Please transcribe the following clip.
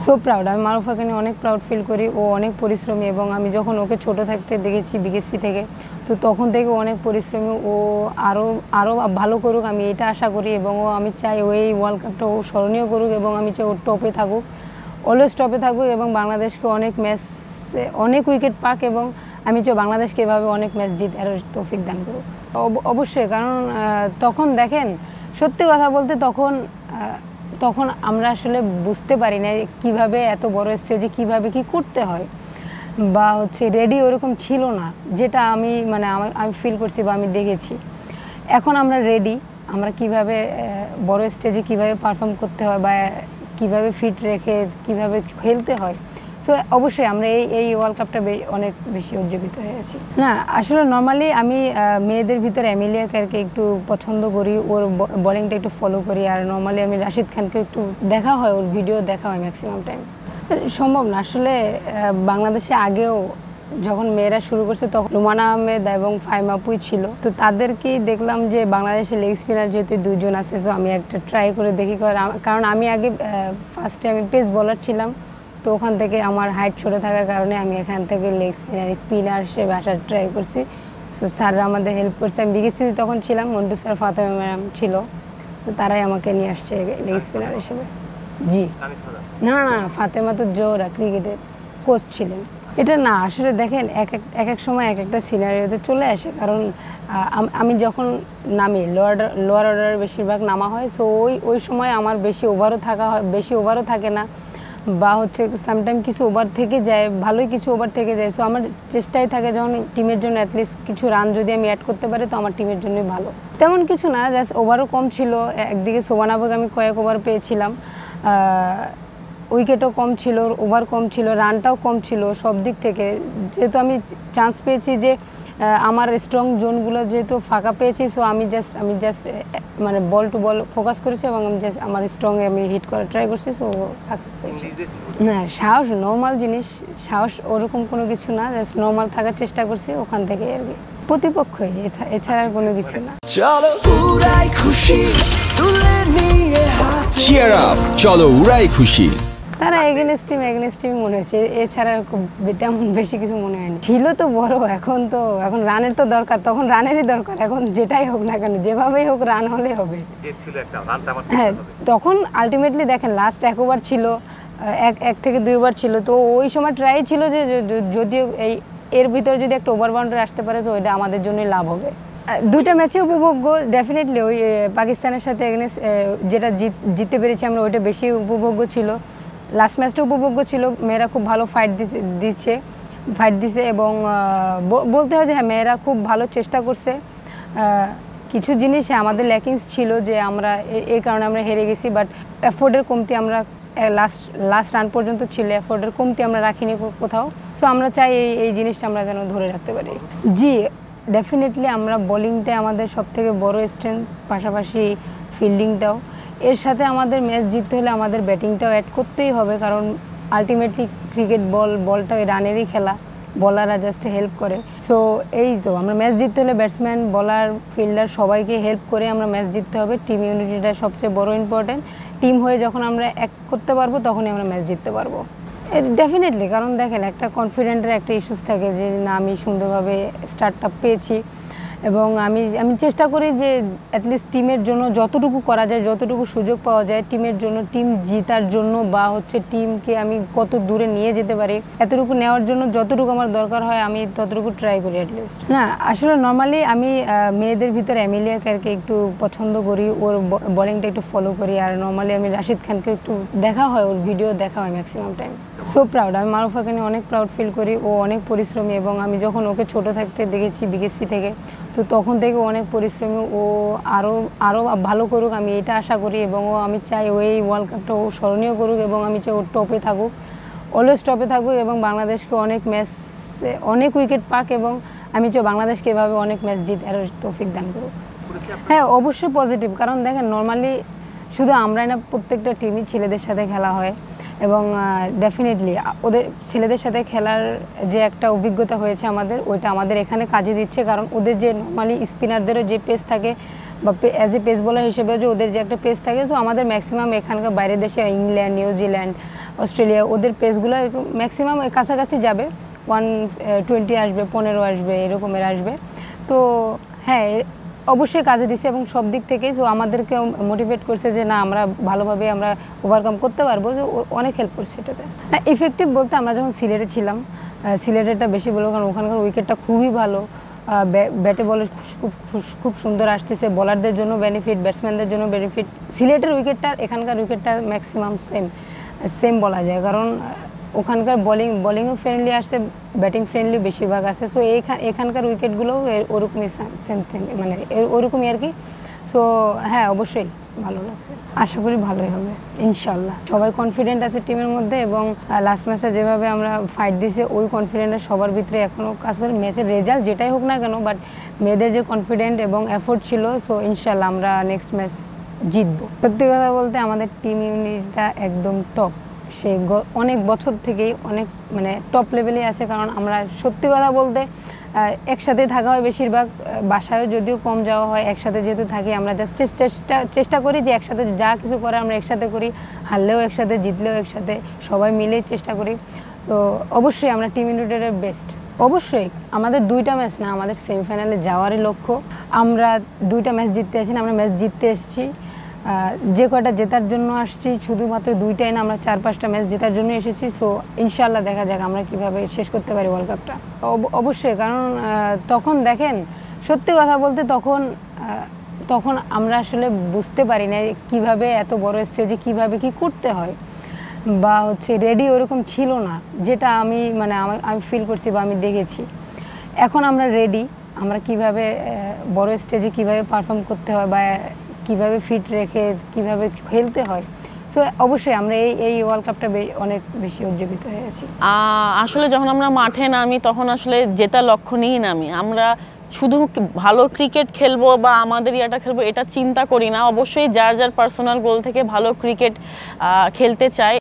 So proud. আমি মারুফাকে নিয়ে অনেক প্রাউড ফিল করি। ও অনেক পরিশ্রমী এবং আমি যখন ওকে ছোট থাকতে দেখেছি বিকেএসপি থেকে, তো তখন থেকে অনেক পরিশ্রমী। ও আরও ভালো করুক আমি এটা আশা করি এবং আমি চাই ও এই ওয়ার্ল্ড কাপটা ও স্মরণীয় করুক এবং আমি চাই ওর টপে থাকুক, অলওয়েজ টপে থাকুক এবং বাংলাদেশকে অনেক উইকেট পাক এবং আমি চাই বাংলাদেশকে এভাবে অনেক ম্যাচ জিতার তৌফিক দান করুক। অবশ্যই, কারণ তখন দেখেন সত্যি কথা বলতে তখন আমরা আসলে বুঝতে পারি না কিভাবে এত বড় স্টেজে কিভাবে কি করতে হয় বা রেডি ওরকম ছিল না, যেটা আমি ফিল করছি বা আমি দেখেছি। এখন আমরা রেডি, আমরা কিভাবে বড় স্টেজে কিভাবে পারফর্ম করতে হয় বা কিভাবে ফিট রেখে কিভাবে খেলতে হয়। সো অবশ্যই আমরা এই ওয়ার্ল্ড কাপটা অনেক বেশি উজ্জীবিত হয়েছি। না আসলে নর্মালি আমি মেয়েদের ভিতরে এমিলিয়া কেয়ারকে একটু পছন্দ করি, ওর বোলিংটা একটু ফলো করি। আর নর্মালি আমি রাশিদ খানকে একটু দেখা হয়, ওর ভিডিও দেখা হয় ম্যাক্সিমাম টাইম। সম্ভব না আসলে। বাংলাদেশে আগেও যখন মেয়েরা শুরু করছে তখন রুমানা আহমেদ এবং ফাহিমা আপুই ছিল, তো তাদেরকেই দেখলাম যে বাংলাদেশের লেগ স্পিনার যেহেতু দুজন আছে, সো আমি একটা ট্রাই করে দেখি। কারণ আমি আগে ফার্স্টে আমি পেস বোলার ছিলাম, তো ওখান থেকে আমার হাইট ছোট থাকার কারণে আমি এখান থেকে লেগ স্পিনার হিসেবে আসার ট্রাই করছি। সো স্যাররা আমাদের হেল্প করছে। আমি বিকেএসপিতে তখন ছিলাম, মন্টু স্যার, ফাতেমা ম্যাম ছিল, তো তারাই আমাকে নিয়ে আসছে লেগ স্পিনার হিসেবে। জি না, ফাতেমা তো জোহরা ক্রিকেটের কোচ ছিলেন। এটা না আসলে দেখেন এক এক সময় এক একটা সিনারিওতে চলে আসে। কারণ আমি যখন নামি লোয়ার অর্ডারে বেশিরভাগ নামা হয়, সো ওই সময় আমার বেশি ওভারও থাকে না বা সামটাইম কিছু ওভার থেকে যায়, ভালোই কিছু ওভার থেকে যায়। সো আমার চেষ্টাই থাকে যখন টিমের জন্য অ্যাটলিস্ট কিছু রান যদি আমি অ্যাড করতে পারি তো আমার টিমের জন্যই ভালো। তেমন কিছু না, জাস্ট ওভারও কম ছিল। একদিকে সোবানা বেগ আমি কয়েক ওভার পেয়েছিলাম, উইকেটও কম ছিল, ওভার কম ছিল, রানটাও কম ছিল, সব দিক থেকে। যেহেতু আমি চান্স পেয়েছি যে আমার স্ট্রং জোনগুলো যেহেতু ফাঁকা পেয়েছি, সো আমি জাস্ট বল টু বল ফোকাস করেছি এবং আমি জাস্ট আমার স্ট্রংয়ে আমি হিট করার ট্রাই করছি, সো সাকসেস হয়েছি। না সাহস নর্মাল জিনিস, সাহস ওরকম কোনো কিছু না, জাস্ট নর্মাল থাকার চেষ্টা করছি ওখান থেকে আর কি। প্রতিপক্ষই, এছাড়া কোনো কিছু না। চলো উড়াই খুশি তুলে নিয়ে হাত, চিয়ার আপ, চলো উড়াই খুশি। তারা এগেনস্ট টিম মনে হয়েছে, এছাড়া তেমন বেশি কিছু মনে হয়নি। ছিল তো বড়, এখন রানের তো দরকার, তখন রানেরই দরকার। এখন যেটাই হোক না কেন, যেভাবেই হোক রান হলে হবে। হ্যাঁ, তখন আলটিমেটলি দেখেন লাস্ট এক ওভার ছিল, এক থেকে 2 ওভার ছিল, তো ওই সময় ট্রাই ছিল যে যদিও এর ভিতরে যদি একটা ওভার বাউন্ডারি আসতে পারে তো ওইটা আমাদের জন্যই লাভ হবে। দুইটা ম্যাচে উপভোগ্য, ডেফিনেটলি ওই পাকিস্তানের সাথে যেটা জিততে পেরেছি আমরা, ওইটা বেশি উপভোগ্য ছিল। লাস্ট ম্যাচটা উপভোগ্য ছিল, মেয়েরা খুব ভালো ফাইট দিছে এবং বলতে হয় যে হ্যাঁ মেয়েরা খুব ভালো চেষ্টা করছে। কিছু জিনিসে আমাদের ল্যাকিংস ছিল যে আমরা এই কারণে আমরা হেরে গেছি, বাট এফোর্টের কমতি আমরা লাস্ট রান পর্যন্ত ছিল, এফোর্টের কমতি আমরা রাখিনি কোথাও। সো আমরা চাই এই জিনিসটা আমরা যেন ধরে রাখতে পারি। জি ডেফিনেটলি আমরা বোলিংটাই আমাদের সবথেকে বড় স্ট্রেংথ, পাশাপাশি ফিল্ডিংটাও। এর সাথে আমাদের ম্যাচ জিততে হলে আমাদের ব্যাটিংটাও অ্যাড করতেই হবে, কারণ আলটিমেটলি ক্রিকেট বলটা ওই রানেরই খেলা, বলাররা জাস্ট হেল্প করে। সো এই তো আমরা ম্যাচ জিততে হলে ব্যাটসম্যান, বলার, ফিল্ডার সবাইকে হেল্প করে আমরা ম্যাচ জিততে হবে। টিম ইউনিটিটা সবচেয়ে বড় ইম্পর্টেন্ট। টিম হয়ে যখন আমরা এক করতে পারবো তখনই আমরা ম্যাচ জিততে পারবো ডেফিনেটলি। কারণ দেখেন একটা কনফিডেন্টের একটা ইস্যুস থাকে যে না আমি সুন্দরভাবে স্টার্টটা পেয়েছি এবং আমি চেষ্টা করি যে অ্যাটলিস্ট টিমের জন্য যতটুকু করা যায়, যতটুকু সুযোগ পাওয়া যায় টিমের জন্য, টিম জিতার জন্য বা টিমকে আমি কত দূরে নিয়ে যেতে পারি এতটুকু নেওয়ার জন্য যতটুকু আমার দরকার হয় আমি ততটুকু ট্রাই করি অ্যাটলিস্ট। না আসলে নর্মালি আমি মেয়েদের ভিতরে এমিলিয়া কেয়ারকে একটু পছন্দ করি, ওর বোলিংটা একটু ফলো করি। আর নর্মালি আমি রাশিদ খানকে একটু দেখা হয়, ওর ভিডিও দেখা হয় ম্যাক্সিমাম টাইম। So proud. আমি মারুফাকে নিয়ে অনেক প্রাউড ফিল করি। ও অনেক পরিশ্রমী এবং আমি যখন ওকে ছোট থাকতে দেখেছি বিকেএসপি থেকে, তো তখন থেকে অনেক পরিশ্রমী। ও আরও ভালো করুক আমি এটা আশা করি এবং আমি চাই ও এই ওয়ার্ল্ড কাপটা ও স্মরণীয় করুক এবং আমি চাই ওর টপে থাকুক, অলওয়েজ টপে থাকুক এবং বাংলাদেশকে অনেক উইকেট পাক এবং আমি চাই বাংলাদেশকে এভাবে অনেক ম্যাচ জিতার তৌফিক দান করুক। হ্যাঁ অবশ্যই পজিটিভ, কারণ দেখেন নর্মালি শুধু আমরাই না, প্রত্যেকটা টিমই ছেলেদের সাথে খেলা হয় এবং ডেফিনেটলি ওদের ছেলেদের সাথে খেলার যে একটা অভিজ্ঞতা হয়েছে আমাদের, ওইটা আমাদের এখানে কাজে দিচ্ছে। কারণ ওদের যে নর্মালি স্পিনারদেরও যে পেস থাকে বা অ্যাজ এ পেস বোলার হিসেবে যে ওদের যে একটা পেস থাকে, তো আমাদের ম্যাক্সিমাম এখানকার বাইরের দেশে ইংল্যান্ড, নিউজিল্যান্ড অস্ট্রেলিয়া, ওদের পেসগুলো ম্যাক্সিমাম কাছাকাছি যাবে, 120 আসবে, 15 আসবে, এরকমের আসবে। তো হ্যাঁ, অবশ্যই কাজে দিছে এবং সব দিক থেকেই সো আমাদেরকেও মোটিভেট করছে যে না আমরা ভালোভাবে আমরা ওভারকাম করতে পারবো, যে অনেক হেল্প করছে এটাতে। না, ইফেক্টিভ বলতে আমরা যখন সিলেটে ছিলাম, সিলেটেরটা বেশি বলবো কারণ ওখানকার উইকেটটা খুবই ভালো, ব্যাটে বলে খুব সুন্দর আসতেছে, বলারদের জন্য বেনিফিট, ব্যাটসম্যানদের জন্য বেনিফিট। সিলেটের উইকেটটা এখানকার উইকেটটা ম্যাক্সিমাম সেম বলা যায়, কারণ ওখানকার বোলিংও ফ্রেন্ডলি আসছে, ব্যাটিং ফ্রেন্ডলি বেশিরভাগ আছে। সো এখানকার উইকেটগুলোও ওরকমই সেম থিং, মানে ওরকমই আর কি। সো হ্যাঁ, অবশ্যই ভালো লাগছে, আশা করি ভালোই হবে ইনশাল্লাহ। সবাই কনফিডেন্ট আছে টিমের মধ্যে এবং লাস্ট ম্যাচে যেভাবে আমরা ফাইট দিয়েছি ওই কনফিডেন্টটা সবার ভিতরে এখনও কাজ করে। ম্যাচের রেজাল্ট যেটাই হোক না কেন, বাট মেয়েদের যে কনফিডেন্ট এবং এফোর্ট ছিল, সো ইনশাল্লাহ আমরা নেক্সট ম্যাচ জিতবো। সত্যি কথা বলতে আমাদের টিম ইউনিটটা একদম টপ, সে অনেক বছর থেকেই অনেক মানে টপ লেভেলে আছে। কারণ আমরা সত্যি কথা বলতে একসাথে থাকা হয় বেশিরভাগ, বাসায়ও যদিও কম যাওয়া হয়, একসাথে যেহেতু থাকি আমরা জাস্ট চেষ্টা করি যে একসাথে যা কিছু করে আমরা একসাথে করি, হারলেও একসাথে, জিতলেও একসাথে, সবাই মিলেই চেষ্টা করি। তো অবশ্যই আমরা টিম ইউনাইটেডের বেস্ট। অবশ্যই আমাদের 2টা ম্যাচ না, আমাদের সেমিফাইনালে যাওয়ারই লক্ষ্য। আমরা 2টা ম্যাচ জিততে আসি না, আমরা ম্যাচ জিততে এসেছি। যে কয়টা জেতার জন্য আসছি, শুধুমাত্র 2টাই না, আমরা 4-5টা ম্যাচ জেতার জন্য এসেছি। সো ইনশাল্লাহ দেখা যাক আমরা কিভাবে শেষ করতে পারি ওয়ার্ল্ড কাপটা। অবশ্যই, কারণ তখন দেখেন সত্যি কথা বলতে তখন আমরা আসলে বুঝতে পারি না কিভাবে এত বড় স্টেজে কিভাবে কি করতে হয়, বা হচ্ছে রেডি ওরকম ছিল না, যেটা আমি ফিল করছি বা আমি দেখেছি। এখন আমরা রেডি, আমরা কিভাবে বড় স্টেজে কিভাবে পারফর্ম করতে হয় বা কিভাবে ফিট রেখে কিভাবে খেলতে হয়। সো অবশ্যই আমরা এই ওয়ার্ল্ড কাপটা অনেক বেশি উজ্জীবিত হয়ে আছি। আসলে যখন আমরা মাঠে নামি তখন আসলে জেতার লক্ষ্য নিয়েই নামি। আমরা শুধু ভালো ক্রিকেট খেলবো বা আমাদের ইয়াটা খেলবো এটা চিন্তা করি না, অবশ্যই যার যার পার্সোনাল গোল থেকে ভালো ক্রিকেট খেলতে চাই।